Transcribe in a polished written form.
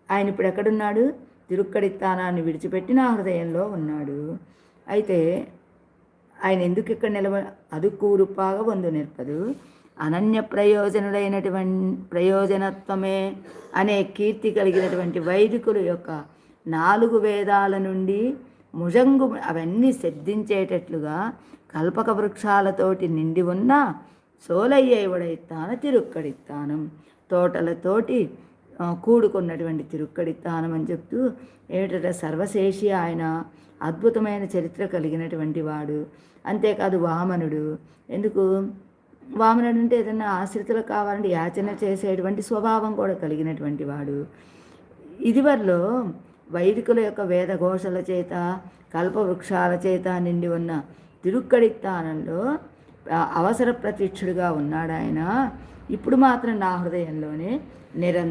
ఆయన ఇప్పుడు ఎక్కడున్నాడు? తిరుక్కడిత్తానాన్ని విడిచిపెట్టి నా హృదయంలో ఉన్నాడు. అయితే ఆయన ఎందుకు ఇక్కడ అదుకూరుపాగ వందు నిற்பదు అనన్య ప్రయోజనత్వమే అనే కీర్తి కలిగినటువంటి వైదికుల యొక్క 4 వేదాల నుండి ముజంగు అవన్నీ సిద్ధించేటట్లుగా కల్పక వృక్షాలతోటి నిండి ఉన్న సోలయ్యేవడైతాన తిరుక్కడిత్తానం, తోటలతోటి కూడుకున్నటువంటి తిరుక్కడిత్తానం అని చెప్తూ ఏమిటంటే సర్వశేషి ఆయన, అద్భుతమైన చరిత్ర కలిగినటువంటి వాడు. అంతేకాదు వామనుడు. ఎందుకు వామనుడు అంటే ఏదన్నా ఆశ్రితులు కావాలంటే యాచన చేసేటువంటి స్వభావం కూడా కలిగినటువంటి వాడు. ఇదివరలో వైదికుల యొక్క వేదఘోషల చేత కల్పవృక్షాల చేత నిండి ఉన్న తిరుక్కడిత్తానంలో అవసర ప్రతీక్షుడిగా ఉన్నాడు ఆయన. ఇప్పుడు మాత్రం నా హృదయంలోనే నిరంతరం